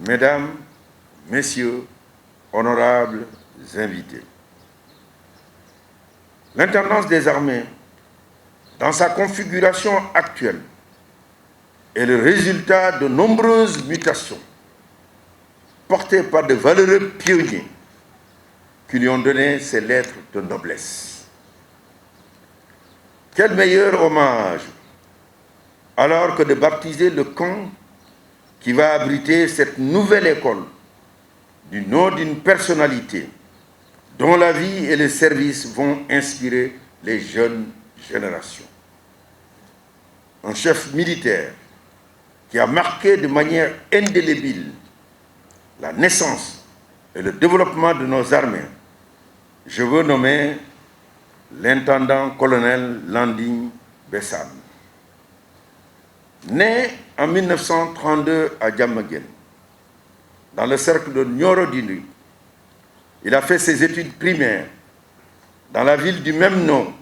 Mesdames, Messieurs, honorables invités. L'intendance des armées, dans sa configuration actuelle, est le résultat de nombreuses mutations portées par de valeureux pionniers qui lui ont donné ses lettres de noblesse. Quel meilleur hommage alors que de baptiser le camp qui va abriter cette nouvelle école du nom d'une personnalité dont la vie et le service vont inspirer les jeunes générations. Un chef militaire qui a marqué de manière indélébile la naissance et le développement de nos armées. Je veux nommer l'intendant-colonel Landing Bessane. Né en 1932 à Diamaguène, dans le cercle de Nioro-Dinu, il a fait ses études primaires dans la ville du même nom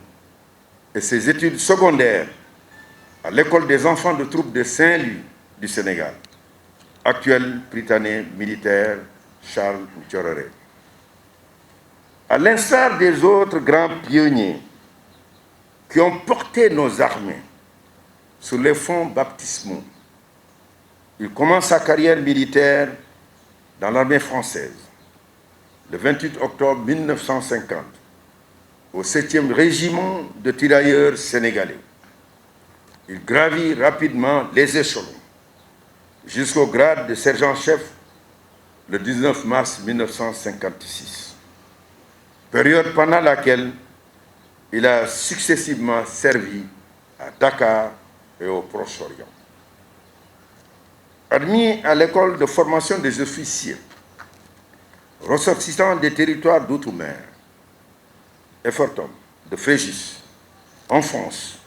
et ses études secondaires à l'école des enfants de troupe de Saint-Louis du Sénégal, actuel prytanée militaire Charles Thioréré. À l'instar des autres grands pionniers qui ont porté nos armées sur les fonds baptismaux, il commence sa carrière militaire dans l'armée française le 28 octobre 1950 au 7e régiment de tirailleurs sénégalais. Il gravit rapidement les échelons jusqu'au grade de sergent-chef le 19 mars 1956, période pendant laquelle il a successivement servi à Dakar et au Proche-Orient. Admis à l'école de formation des officiers ressortissants des territoires d'outre-mer, Effortum, de Fréjus, en France,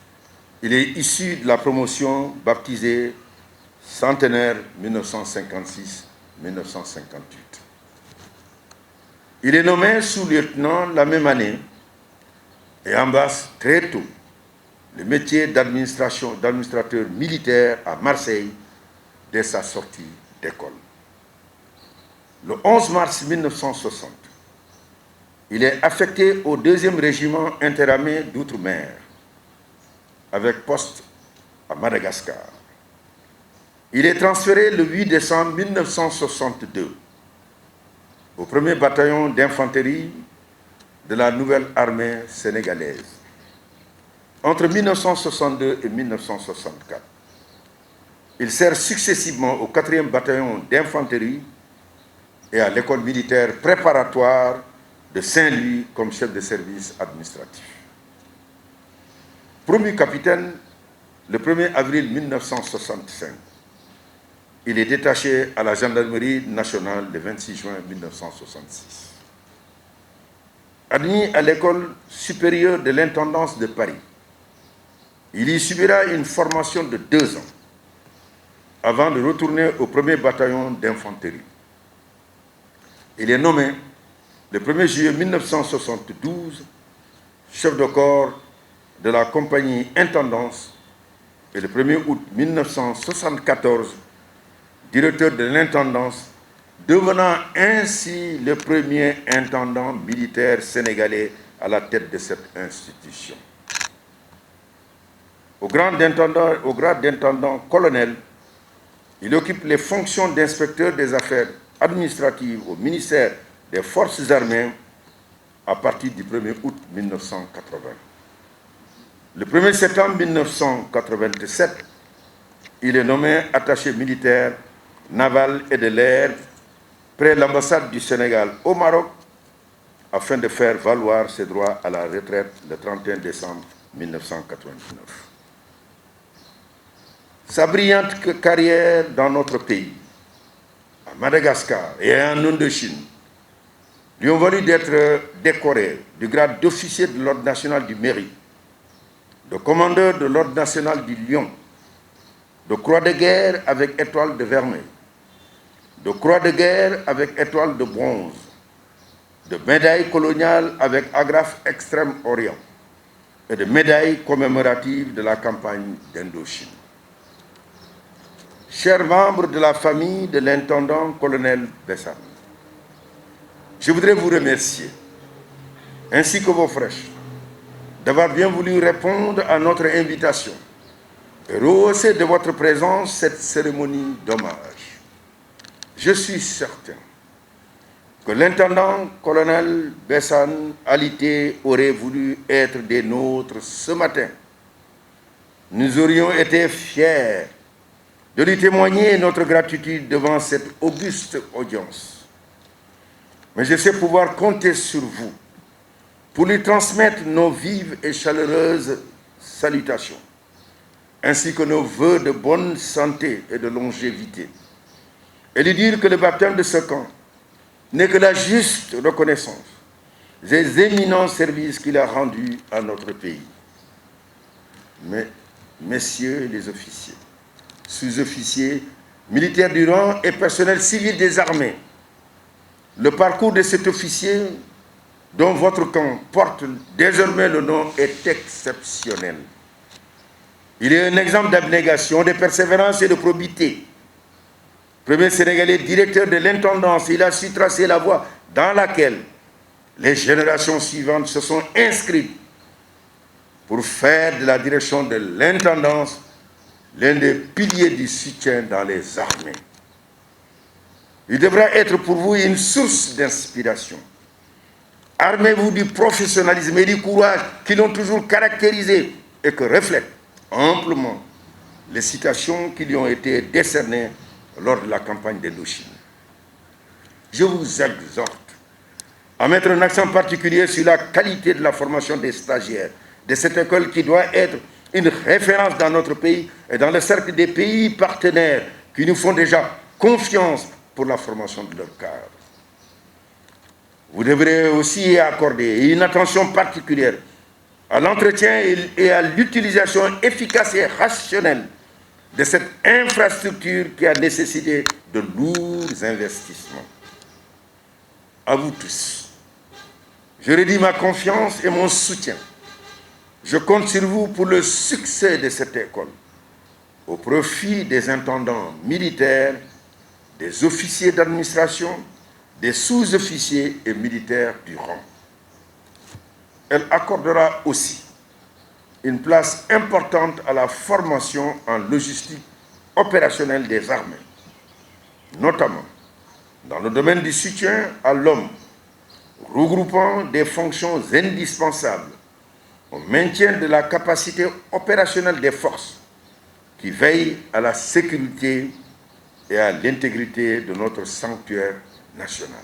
il est issu de la promotion baptisée Centenaire 1956-1958. Il est nommé sous-lieutenant la même année et embrasse très tôt le métier d'administrateur militaire à Marseille dès sa sortie d'école. Le 11 mars 1960, il est affecté au 2e régiment interarmé d'outre-mer, avec poste à Madagascar. Il est transféré le 8 décembre 1962 au 1er bataillon d'infanterie de la nouvelle armée sénégalaise. Entre 1962 et 1964, il sert successivement au 4e bataillon d'infanterie et à l'école militaire préparatoire de Saint-Louis comme chef de service administratif. Promu capitaine le 1er avril 1965, il est détaché à la gendarmerie nationale le 26 juin 1966. Admis à l'école supérieure de l'intendance de Paris, il y subira une formation de 2 ans avant de retourner au 1er bataillon d'infanterie. Il est nommé le 1er juillet 1972 chef de corps de la compagnie Intendance et le 1er août 1974 directeur de l'intendance, devenant ainsi le premier intendant militaire sénégalais à la tête de cette institution. Au grade d'intendant colonel, il occupe les fonctions d'inspecteur des affaires administratives au ministère des Forces armées à partir du 1er août 1980. Le 1er septembre 1987, il est nommé attaché militaire naval et de l'air près l'ambassade du Sénégal au Maroc afin de faire valoir ses droits à la retraite le 31 décembre 1999. Sa brillante carrière dans notre pays, à Madagascar et en Indochine, lui ont valu d'être décoré du grade d'officier de l'Ordre national du Mérite, de commandeur de l'Ordre national du Lion, de croix de guerre avec étoile de vermeil, de croix de guerre avec étoile de bronze, de médaille coloniale avec agrafe Extrême-Orient et de médaille commémorative de la campagne d'Indochine. chers membres de la famille de l'intendant-colonel Bessane, je voudrais vous remercier, ainsi que vos frères, d'avoir bien voulu répondre à notre invitation et rehausser de votre présence cette cérémonie d'hommage. Je suis certain que l'intendant-colonel Bessane Alité aurait voulu être des nôtres ce matin. Nous aurions été fiers de lui témoigner notre gratitude devant cette auguste audience. Mais je sais pouvoir compter sur vous pour lui transmettre nos vives et chaleureuses salutations, ainsi que nos vœux de bonne santé et de longévité, et lui dire que le baptême de ce camp n'est que la juste reconnaissance des éminents services qu'il a rendus à notre pays. Mais, messieurs les officiers, sous-officiers, militaires du rang et personnel civil des armées, le parcours de cet officier dont votre camp porte désormais le nom est exceptionnel. Il est un exemple d'abnégation, de persévérance et de probité. Premier Sénégalais directeur de l'intendance, il a su tracer la voie dans laquelle les générations suivantes se sont inscrites pour faire de la direction de l'intendance l'un des piliers du soutien dans les armées. Il devra être pour vous une source d'inspiration. Armez-vous du professionnalisme et du courage qui l'ont toujours caractérisé et que reflètent amplement les citations qui lui ont été décernées lors de la campagne d'Indochine. Je vous exhorte à mettre un accent particulier sur la qualité de la formation des stagiaires de cette école qui doit être une référence dans notre pays et dans le cercle des pays partenaires qui nous font déjà confiance pour la formation de leurs cadres. Vous devrez aussi accorder une attention particulière à l'entretien et à l'utilisation efficace et rationnelle de cette infrastructure qui a nécessité de lourds investissements. À vous tous, je redis ma confiance et mon soutien. Je compte sur vous pour le succès de cette école, au profit des intendants militaires, des officiers d'administration, des sous-officiers et militaires du rang. Elle accordera aussi une place importante à la formation en logistique opérationnelle des armées, notamment dans le domaine du soutien à l'homme, regroupant des fonctions indispensables au maintien de la capacité opérationnelle des forces qui veillent à la sécurité et à l'intégrité de notre sanctuaire national.